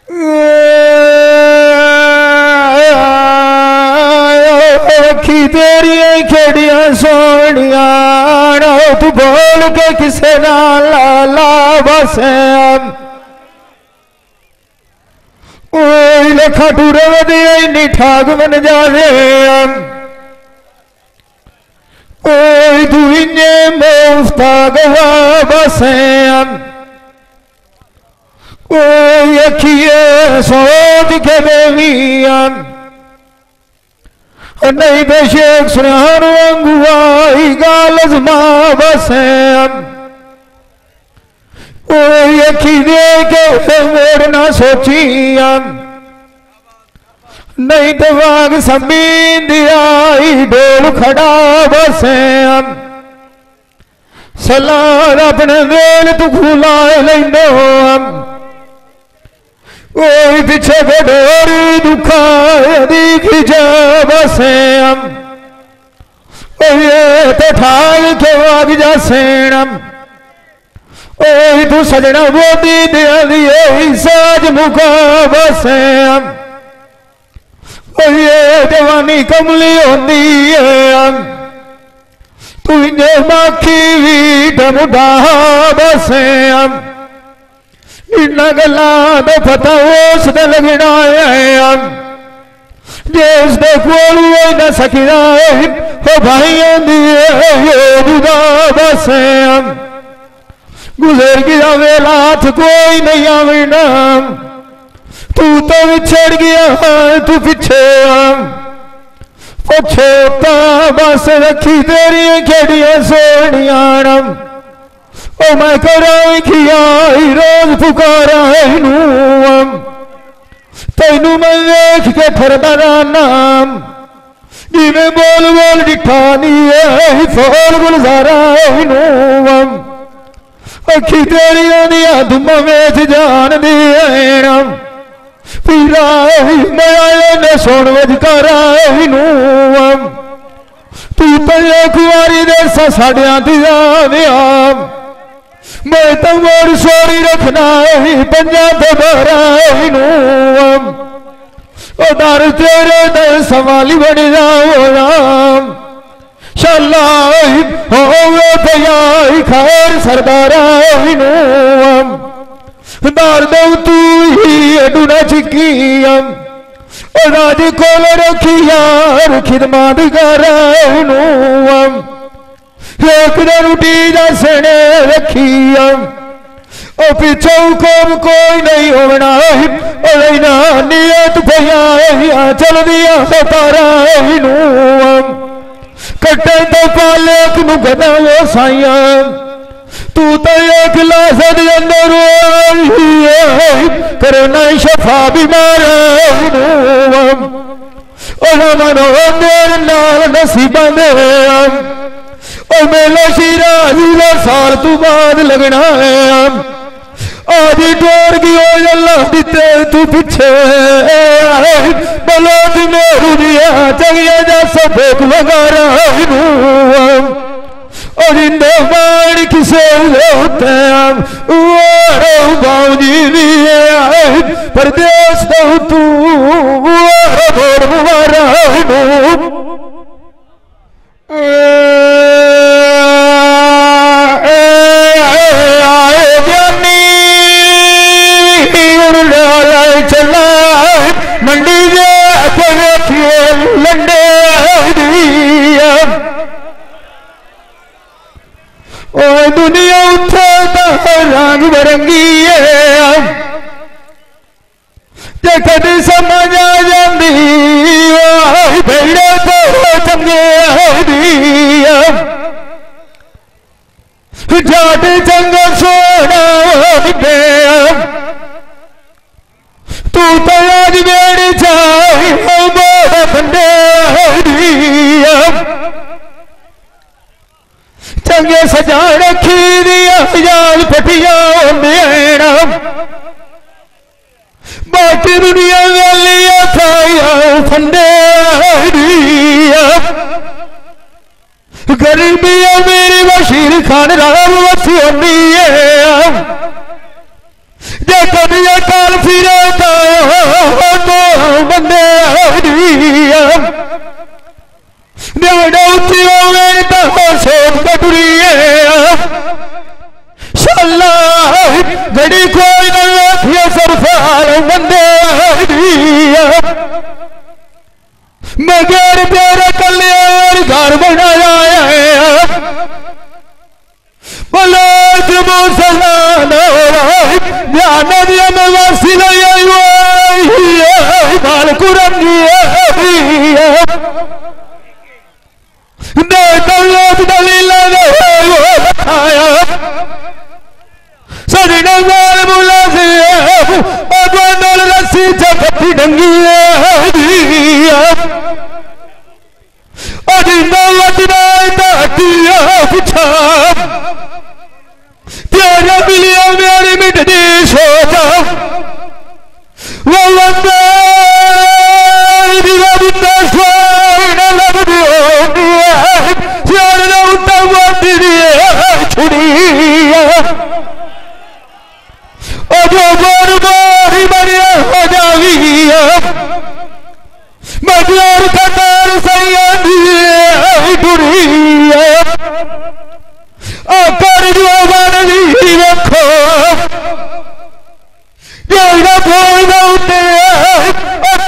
अखी तेरिया खेड़िया सोनिया तू बोल के किसे ना लाला बसे लखा टूरे वधिया इन्नी ठाक बन जावे तू इन्ने मुफ्ता गवा बसे अखिए सोच के बेविया नहीं तो शेख सुरहान अंगुआई गाल अजमा बसे अखी दे के मोर ना सोचिया नहीं तो वाग समीन दियाई डोल खड़ा बसे सलार अपने वेल तू खुला लेंदो पीछे गडोरी दुखा दिखी जा बसे तो ठाक के वाग जा सेणम तू सजना बोदी दिया दिए साज मुका बसे जवानी कमली होती है तू इन्हें माखी भी मुढ़ा बसे इन गल्ला तो पता उस लगना है जिसके कोल न सकिदा हो भाई बसे गुजर गया वेला हाथ कोई नहीं आवेना तू तो बिछड़ गया तू पीछे पछोता बस रखी तेरी खेड़िया सोनिया मैं करा खिया रोज पुकारा तेनू मैं देख के ठरदा नाम जिमें बोल बोल डिठा नहीं फोल गुलजारा अखी तेरिया दिया दुमा वेच जान दिया पीरा मैं सुन वजकारा तू तो कुआरी दे साढ़िया दिया मैं तो मोर सोरी रखना पंजा तो बारा दर तेरे दर सवाली बन जाओ शाला होवे भैया खैर सरदारा दार दो तू ही डूना चिकी राज कोल रखिया खिदमत कर एक दिन उठी जसने रखिया पिछो कौम कोई नहीं होना नियत भैया चल दिया तारा कट्टे तो पाले गदा वो साइया तू तो एक लाशद अंदर करो ना शफा बीमार मनो मेरे नाल नसीबा दे मेला शीरा साल तू बाद लगना है आज डोर की अल्लाह दिते तू पिछे बलो मेरू दिया चाहिए जा सब वगारा और इंदे बाण किसे होते बाऊजी भी परदेश दो तू मुबारा चला मंडी लंडे ओ दुनिया उठे रंग बरंगी कभी समझ आ जाती भेड़े तो चंगे जाट चंगा सोना तू तो आज मेरी चाहे बंदे चंगे सजा रखी दिया याद पटिया बाकी दुनिया वालिया खाया फंदे गरीबिया मेरी बशीर खान राम वसी होनी है जे कभी काल फिरे कुरंगी दलीला सजने वाल मुला से अगवान रस्सी चपटी डंगी अजिंदा वजना ताटिया पिछा तेरा मिलिया मेरी मिटदी सोचा वो वंदा दिवा बुंदा स्वाइन लगदी यार उठा वादी छुड़ी जो बार बारी बढ़िया हो जावी मजार कतार सैयदी डुरी आकर जो बनवी रखो जो ना कोई ना उठे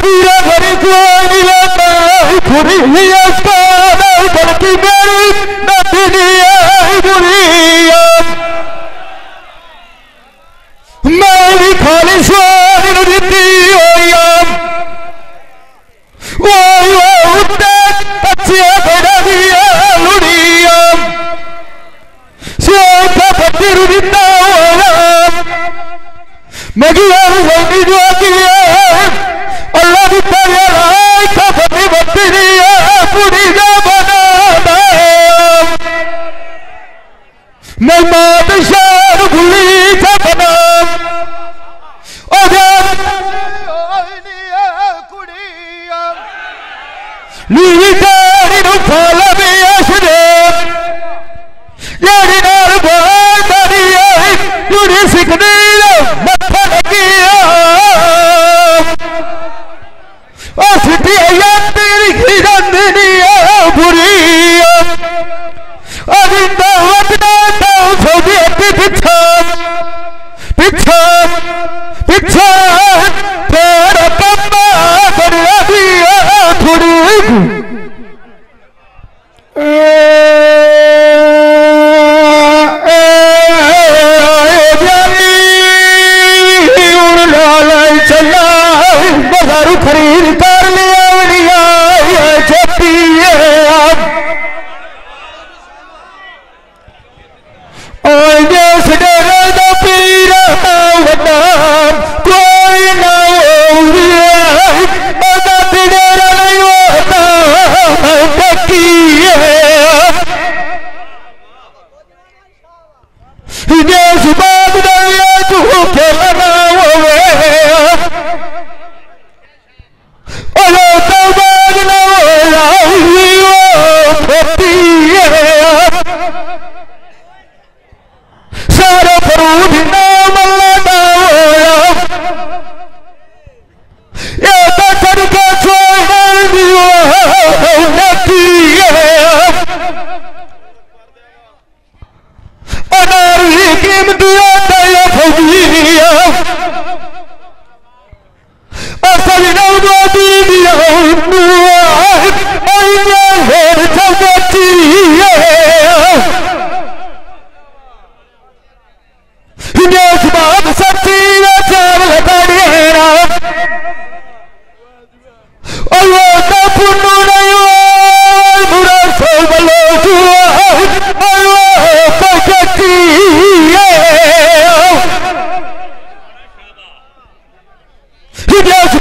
पूरा घर कोई लाता पूरी इसका ना बल्कि मेरी नदी बुरी मैं भी खाली स्वाद दी उठे अच्छे बड़ा दिया लुड़िया सोचा पत्ती रुदिता मैं गया वही जो किया अल्लाह की तरह का पत्ती पत्ती दिया पूरी जा बना मैं मात शान भूली सपना लीटारी फल भी असरे यारी नाल बारी जुड़ी सिकनी मत्था लगिया सिटी तेरी खिरंदनी बुरी अरिंदा वतना सौदी पिछा पिछा पिछा तेरा पम्मा कर दिया थोड़ी चला बाजारू खरीद कर लिया छोटी पीर कोई ना सारा फरूद नाम करके छोड़ दियो अनारी कीमतिया तया फौजिया असल नौबती दिया सच्ची चावल कड़ेरा पुनू नहीं बुरा सो बलो पकती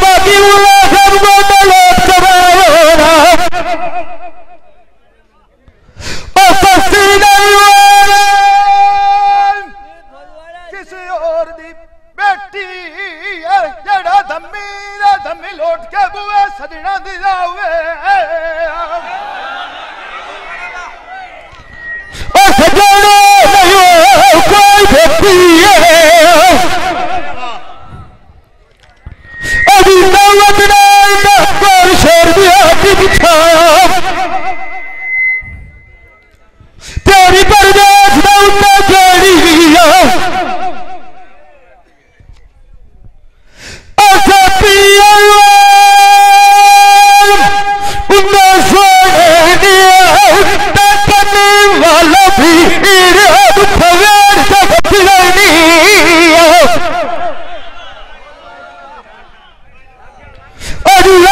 बाकी सबको तलब कराना सस्ती नहीं किसी और दी बेटी जड़ा धम्मी लोट के बुए सजना दी जावे सजना नहीं कोई बेटी अभी दावत पर शेर दिया बिछा तेरी परदेश दौड़ना जोड़ी वाला भी अल्लाह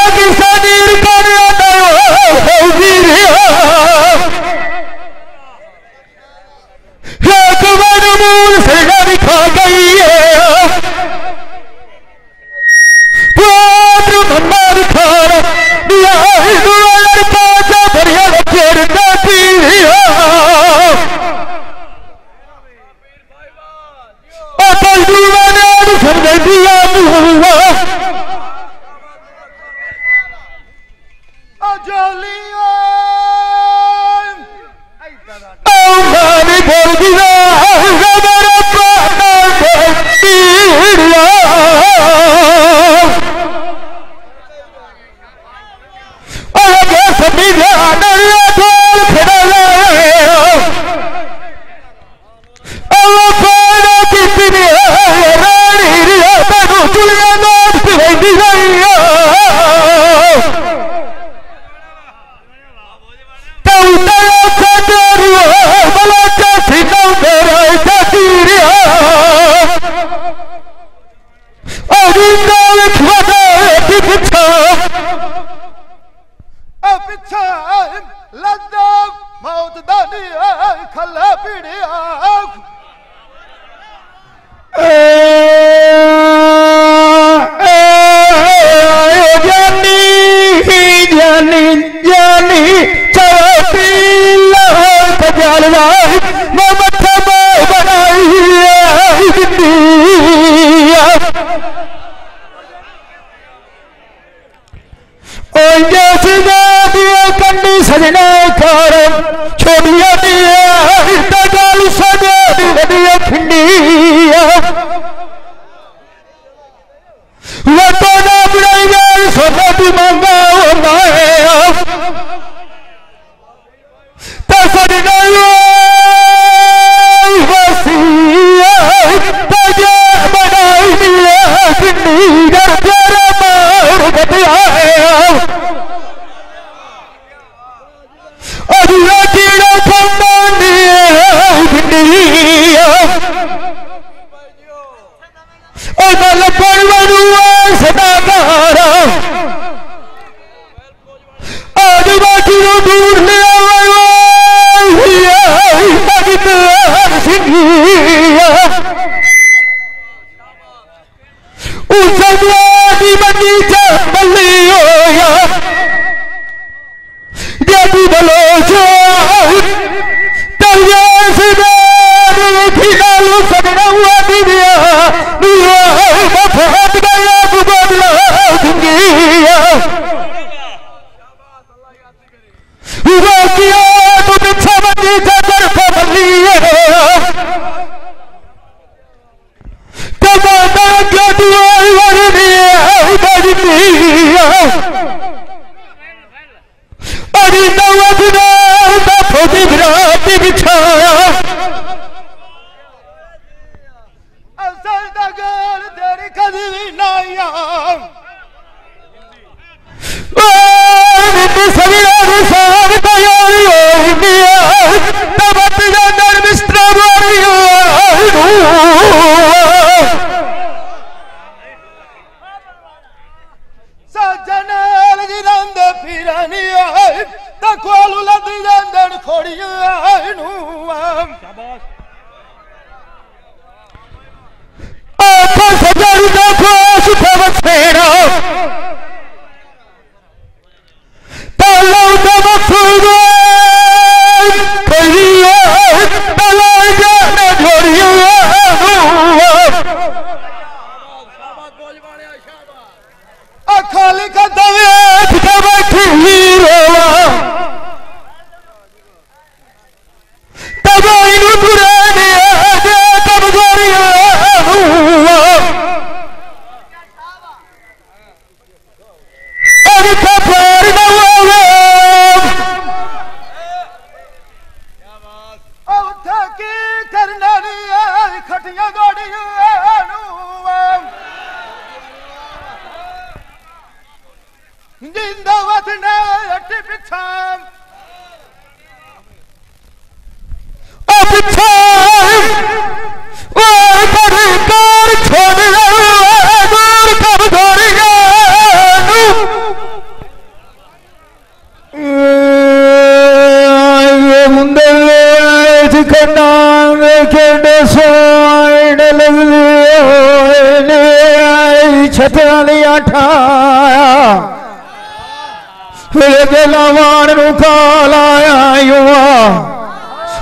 लावान काल आया युवा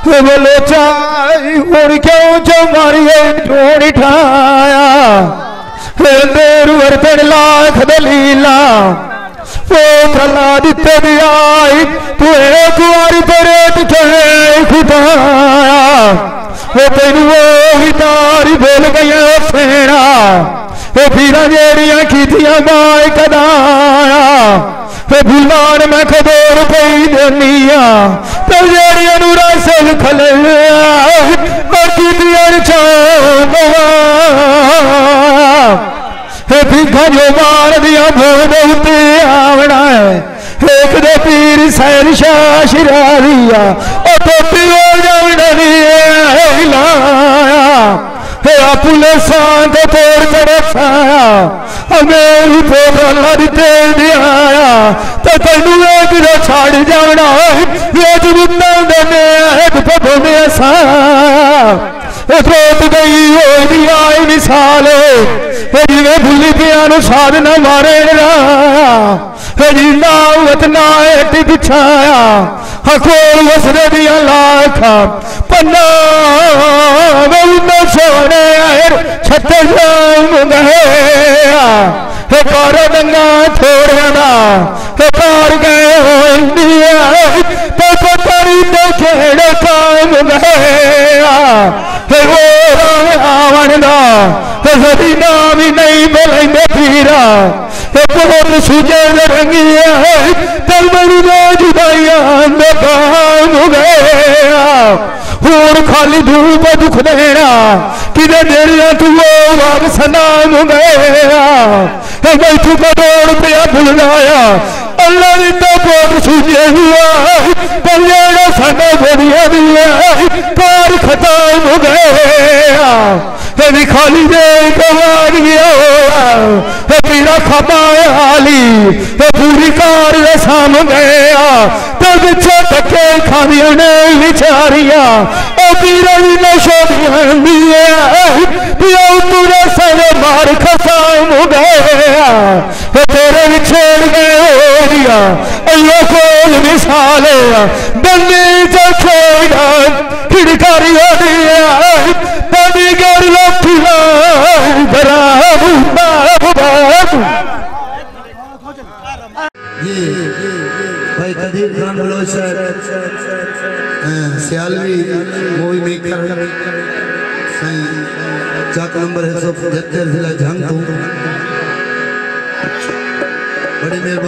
बोलो चाई और क्यों जो मारिए ढूंढ ठाया देर वर्तन लाख दलीला वो थला दिते आई तू एक बारी तेरे तुझे खुदाया वो तेन वो तारी बोल गया सेना वो फिर जेड़िया कीतियां माए कदाया भुलान मैं खदोर पई देनिया तो जेड़िया रसल खले भिखा जो मार दिया भोग उत्ते आवना है एक दे पीर सैर शाह शिरारिया और तो पिरो जावना लाया पुलिस को तोड़ चढ़ाया मेरी पोला दिते दिया तो तेन एक छाड़ जाना रोट गई होगी आई मिसाल जिन्हें भूली पिया साधना मारे जी नावत ना हेटी बिछाया हकोल वसरे दिया लाख पन्ना सोने छत्ते कर दंगा थोड़ा कार गए तो पतारी तो खेड़ काम गए नाम ही नहीं बोलेंगे पीरा बहुत सूझे रंगी तल बड़ी जुदाइया काम गए हूं खाली धूप दुख देना कि देना तू वापस नाम गया बैठू का दौड़ पिया भुलाया अल्लाह ने तो बहुत सूझे हुआ पर जेड़ा साडा बढ़िया दिया कार खत्म हो गया भी खाली दे कमार गया पीरा खबाली पूरी कार साम गया तो बिछा धक्के खादिया ने विचारिया पीरा भी नशोदिया पूरा सर मार खसाम हो गया तेरे भी छोड़ गए हो दिया अल्लाह कोल मिसाल बंदी जो छोड़ा खिड़कारी हो दिया तभी गर लोटिया भाई Qadir Khan Baloch Sialvi movie maker Chak number 175 जिला झंग बड़ी मेहरबानी।